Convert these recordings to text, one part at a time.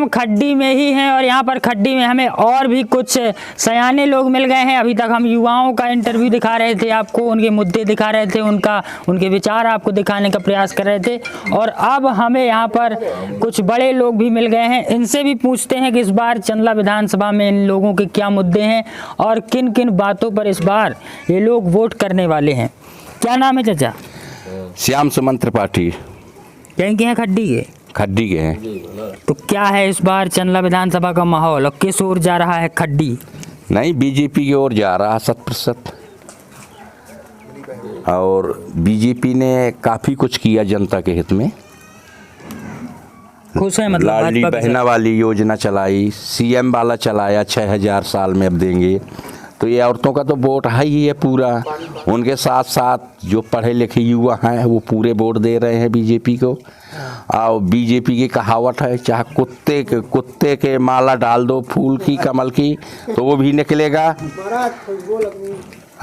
हम खड्डी में ही हैं और यहाँ पर खड्डी में हमें और भी कुछ सयाने लोग मिल गए हैं। अभी तक हम युवाओं का इंटरव्यू दिखा रहे थे आपको, उनके मुद्दे दिखा रहे थे, उनके विचार आपको दिखाने का प्रयास कर रहे थे। और अब हमें यहाँ पर कुछ बड़े लोग भी मिल गए हैं, इनसे भी पूछते हैं कि इस बार चंदला विधानसभा में इन लोगों के क्या मुद्दे हैं और किन किन बातों पर इस बार ये लोग वोट करने वाले हैं। क्या नाम है चाचा? श्याम सुमन त्रिपाठी। कहीं के हैं? खड्डी के हैं। तो क्या है इस बार चंदला विधानसभा का माहौल और किस ओर जा रहा है? खड्डी नहीं, बीजेपी की ओर जा रहा 100%। और बीजेपी ने काफ़ी कुछ किया जनता के हित में। खुश है मतलब? लाडली बहना वाली योजना चलाई, सीएम वाला चलाया, 6000 साल में अब देंगे। तो ये औरतों का तो वोट है ही है पूरा। उनके साथ साथ जो पढ़े लिखे युवा हैं वो पूरे वोट दे रहे हैं बीजेपी को। और बीजेपी की कहावत है, चाहे कुत्ते के माला डाल दो फूल की कमल की तो वो भी निकलेगा।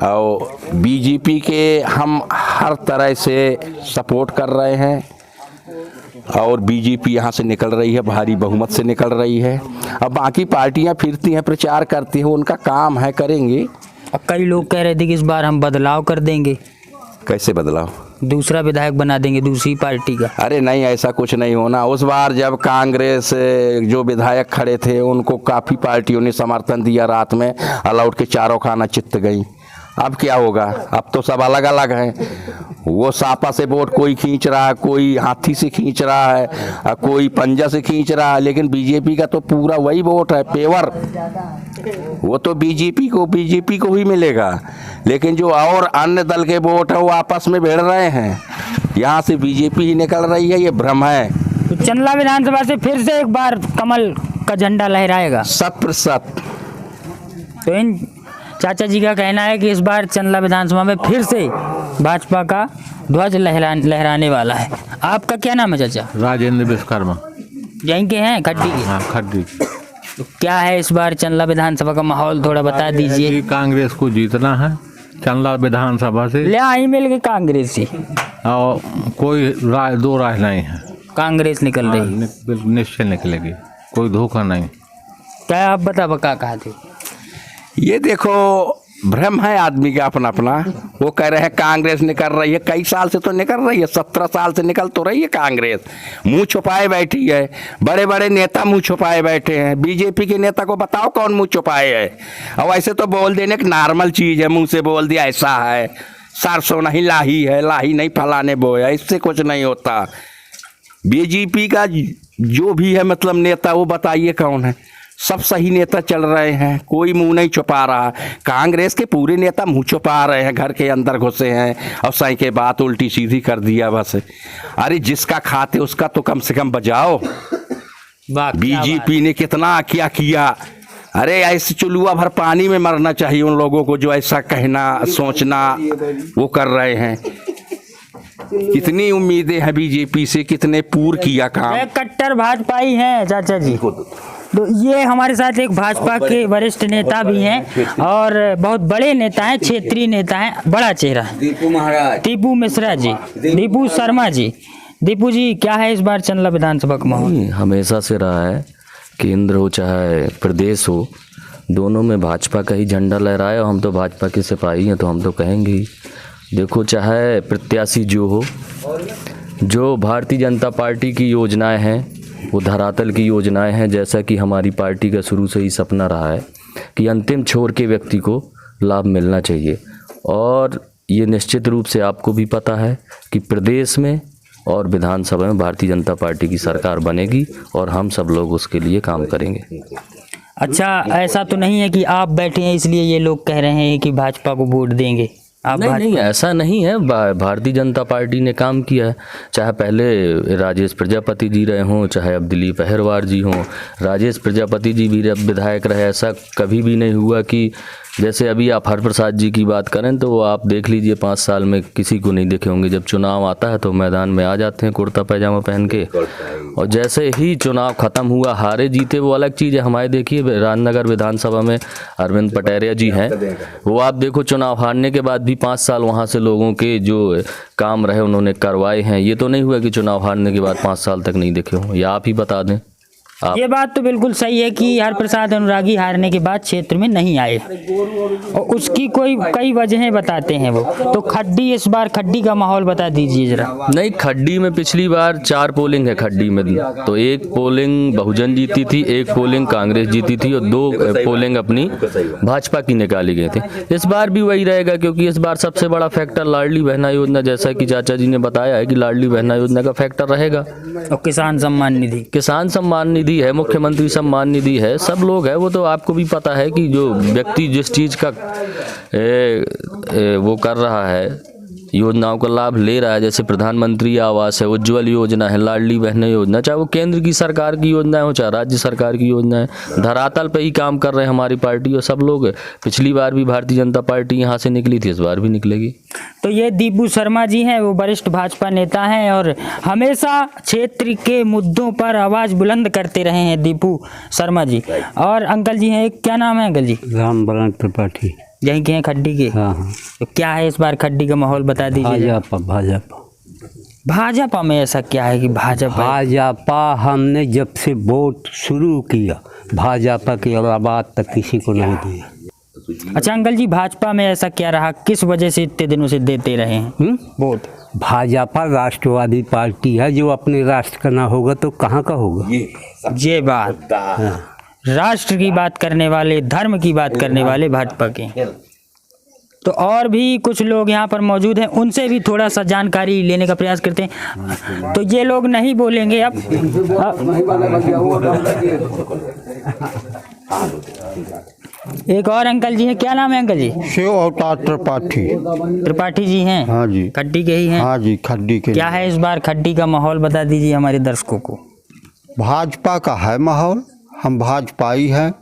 और बीजेपी के हम हर तरह से सपोर्ट कर रहे हैं और बीजेपी यहाँ से निकल रही है, भारी बहुमत से निकल रही है। अब बाकी पार्टियाँ फिरती हैं, प्रचार करती हैं, उनका काम है, करेंगे। अब कई लोग कह रहे थे कि इस बार हम बदलाव कर देंगे। कैसे बदलाव? दूसरा विधायक बना देंगे दूसरी पार्टी का। अरे नहीं, ऐसा कुछ नहीं होना। उस बार जब कांग्रेस जो विधायक खड़े थे उनको काफ़ी पार्टियों ने समर्थन दिया, रात में अलाउट के चारों खाना चित गई। अब क्या होगा? अब तो सब अलग अलग हैं। वो सापा से वोट कोई खींच रहा है, कोई हाथी से खींच रहा है, कोई पंजा से खींच रहा है, लेकिन बीजेपी का तो पूरा वही वोट है, पेवर। वो तो बीजेपी को ही मिलेगा। लेकिन जो और अन्य दल के वोट है वो आपस में भिड़ रहे हैं, यहाँ से बीजेपी ही निकल रही है, ये भ्रम है। तो चंदला विधानसभा से फिर से एक बार कमल का झंडा लहराएगा 100%। तो इन चाचा जी का कहना है कि इस बार चंदला विधानसभा में फिर से भाजपा का ध्वज लहराने वाला है। आपका क्या नाम है चाचा? राजेंद्र विश्वकर्मा। यहीं के हैं? खड्डी के? हाँ, खड्डी। तो क्या है इस बार चंदला विधानसभा का माहौल, थोड़ा बता दीजिए। कांग्रेस को जीतना है चंदला विधानसभा से। ले आई मिल के कांग्रेस से, और कोई दो राय नहीं है, कांग्रेस निकल रही। बिल्कुल निश्चय निकलेगी, कोई धोखा नहीं। क्या आप बता कहा थे? ये देखो, भ्रम है आदमी का अपना अपना। वो कह रहे हैं कांग्रेस निकल रही है, कई साल से तो निकल रही है, 17 साल से निकल तो रही है कांग्रेस। मुंह छुपाए बैठी है, बड़े बड़े नेता मुंह छुपाए बैठे हैं। बीजेपी के नेता को बताओ कौन मुंह छुपाए है। और ऐसे तो बोल देने की नॉर्मल चीज़ है, मुंह से बोल दिया ऐसा है, सरसों नहीं लाही है, लाही नहीं फलाने बोया, इससे कुछ नहीं होता। बीजेपी का जो भी है मतलब नेता, वो बताइए कौन है। सब सही नेता चल रहे हैं, कोई मुंह नहीं छुपा रहा। कांग्रेस के पूरे नेता मुंह छुपा रहे हैं, घर के अंदर घुसे हैं और सही के बात उल्टी सीधी कर दिया बस। अरे जिसका खाते उसका तो कम से कम बजाओ। बीजेपी ने कितना क्या किया। अरे ऐसे चुलुआ भर पानी में मरना चाहिए उन लोगों को जो ऐसा कहना सोचना वो कर रहे हैं। कितनी उम्मीदें हैं बीजेपी से, कितने पूर्ण किया काम। कट्टर भाजपाई हैं चाचा जी। तो ये हमारे साथ एक भाजपा के वरिष्ठ नेता भी हैं और बहुत बड़े नेता हैं, क्षेत्रीय नेता हैं, बड़ा चेहरा, दीपू मिश्रा जी, दीपू शर्मा जी। दीपू जी, क्या है इस बार चंदला विधानसभा का माहौल? हमेशा से रहा है, केंद्र हो चाहे प्रदेश हो, दोनों में भाजपा का ही झंडा लहराए। और हम तो भाजपा के सिपाही हैं तो हम तो कहेंगे ही। देखो, चाहे प्रत्याशी जो हो, जो भारतीय जनता पार्टी की योजनाएं हैं वो धरातल की योजनाएं हैं। जैसा कि हमारी पार्टी का शुरू से ही सपना रहा है कि अंतिम छोर के व्यक्ति को लाभ मिलना चाहिए। और ये निश्चित रूप से आपको भी पता है कि प्रदेश में और विधानसभा में भारतीय जनता पार्टी की सरकार बनेगी और हम सब लोग उसके लिए काम करेंगे। अच्छा, ऐसा तो नहीं है कि आप बैठे हैं इसलिए ये लोग कह रहे हैं कि भाजपा को वोट देंगे? नहीं, ऐसा नहीं है। भारतीय जनता पार्टी ने काम किया है, चाहे पहले राजेश प्रजापति जी रहे हों, चाहे अब दिलीप अहिरवार जी हों। राजेश प्रजापति जी भी विधायक रहे। ऐसा कभी भी नहीं हुआ कि जैसे अभी आप हरप्रसाद जी की बात करें तो वो आप देख लीजिए 5 साल में किसी को नहीं देखे होंगे। जब चुनाव आता है तो मैदान में आ जाते हैं कुर्ता पैजामा पहन के, और जैसे ही चुनाव ख़त्म हुआ, हारे जीते वो अलग चीज़ है। हमारे देखिए राजनगर विधानसभा में अरविंद पटेरिया जी हैं, वो आप देखो चुनाव हारने के बाद भी 5 साल वहाँ से लोगों के जो काम रहे उन्होंने करवाए हैं। ये तो नहीं हुआ कि चुनाव हारने के बाद 5 साल तक नहीं देखे हों। या आप ही बता दें। ये बात तो बिल्कुल सही है कि हरप्रसाद अनुरागी हारने के बाद क्षेत्र में नहीं आए और उसकी कई वजहें बताते हैं वो। तो खड्डी, इस बार खड्डी का माहौल बता दीजिए जरा। नहीं, खड्डी में पिछली बार 4 पोलिंग है खड्डी में, तो 1 पोलिंग बहुजन जीती थी, 1 पोलिंग कांग्रेस जीती थी और 2 पोलिंग अपनी भाजपा की निकाली गई थी। इस बार भी वही रहेगा क्योंकि इस बार सबसे बड़ा फैक्टर लाडली बहना योजना, जैसा कि चाचा जी ने बताया है कि लाडली बहना योजना का फैक्टर रहेगा। और किसान सम्मान निधि है, मुख्यमंत्री सम्मान निधि है, सब लोग है। वो तो आपको भी पता है कि जो व्यक्ति जिस चीज़ का वो कर रहा है, योजनाओं का लाभ ले रहा है, जैसे प्रधानमंत्री आवास है, उज्ज्वल योजना है, लाडली बहना योजना, चाहे वो केंद्र की सरकार की योजना हो चाहे राज्य सरकार की योजना है, धरातल पे ही काम कर रहे हैं हमारी पार्टी और सब लोग। पिछली बार भी भारतीय जनता पार्टी यहाँ से निकली थी, इस बार भी निकलेगी। तो ये दीपू शर्मा जी हैं, वो वरिष्ठ भाजपा नेता हैं और हमेशा क्षेत्र के मुद्दों पर आवाज़ बुलंद करते रहे हैं दीपू शर्मा जी। और अंकल जी हैं, क्या नाम है अंकल जी? रामबरण त्रिपाठी। यहीं के हैं खड्डी के? हाँ हाँ। तो क्या है इस बार खड्डी का माहौल बता दीजिए। भाजपा में ऐसा क्या है कि भाजपा हमने जब से वोट शुरू किया भाजपा के अलावा तक किसी को नहीं दिया। अच्छा अंकल जी, भाजपा में ऐसा क्या रहा, किस वजह से इतने दिनों से देते रहे हैं वोट? भाजपा राष्ट्रवादी पार्टी है, जो अपने राष्ट्र का ना होगा तो कहाँ का होगा। ये बात, राष्ट्र की बात करने वाले, धर्म की बात करने वाले भाजपा के। तो और भी कुछ लोग यहाँ पर मौजूद हैं, उनसे भी थोड़ा सा जानकारी लेने का प्रयास करते हैं। तो ये लोग नहीं बोलेंगे अब। एक और अंकल जी हैं, क्या नाम है अंकल जी? शिव अवतार त्रिपाठी। त्रिपाठी जी हैं? हाँ जी। खड्डी के ही हैं? हाँ जी, खड्डी के। क्या है इस बार खड्डी का माहौल बता दीजिए हमारे दर्शकों को। भाजपा का है माहौल, हम भाजपाई हैं।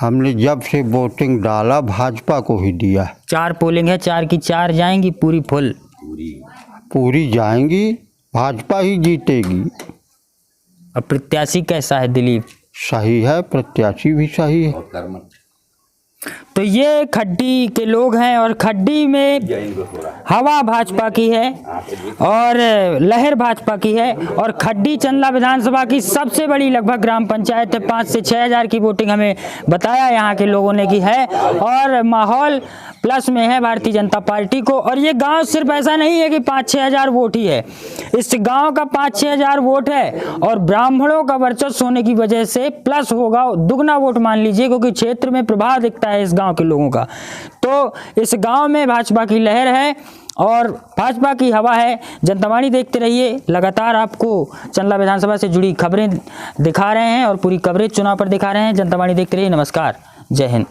हमने जब से वोटिंग डाला भाजपा को ही दिया। 4 पोलिंग है, 4 की 4 जाएंगी पूरी फुल? पूरी जाएंगी, भाजपा ही जीतेगी। और प्रत्याशी कैसा है दिलीप? सही है, प्रत्याशी भी सही है। तो ये खड्डी के लोग हैं और खड्डी में हवा भाजपा की है और लहर भाजपा की है। और खड्डी चंदला विधानसभा की सबसे बड़ी लगभग ग्राम पंचायत है, 5 से 6 हज़ार की वोटिंग हमें बताया यहाँ के लोगों ने की है और माहौल प्लस में है भारतीय जनता पार्टी को। और ये गांव सिर्फ ऐसा नहीं है कि 5-6 हज़ार वोट ही है, इस गांव का 5-6 हज़ार वोट है और ब्राह्मणों का वर्चस्व होने की वजह से प्लस होगा, दुगना वोट मान लीजिए, क्योंकि क्षेत्र में प्रभाव दिखता है इस गांव के लोगों का। तो इस गांव में भाजपा की लहर है और भाजपा की हवा है। जनता वाणी देखते रहिए, लगातार आपको चंदला विधानसभा से जुड़ी खबरें दिखा रहे हैं और पूरी कवरेज चुनाव पर दिखा रहे हैं। जनता वाणी देखते रहिए। नमस्कार, जय हिंद।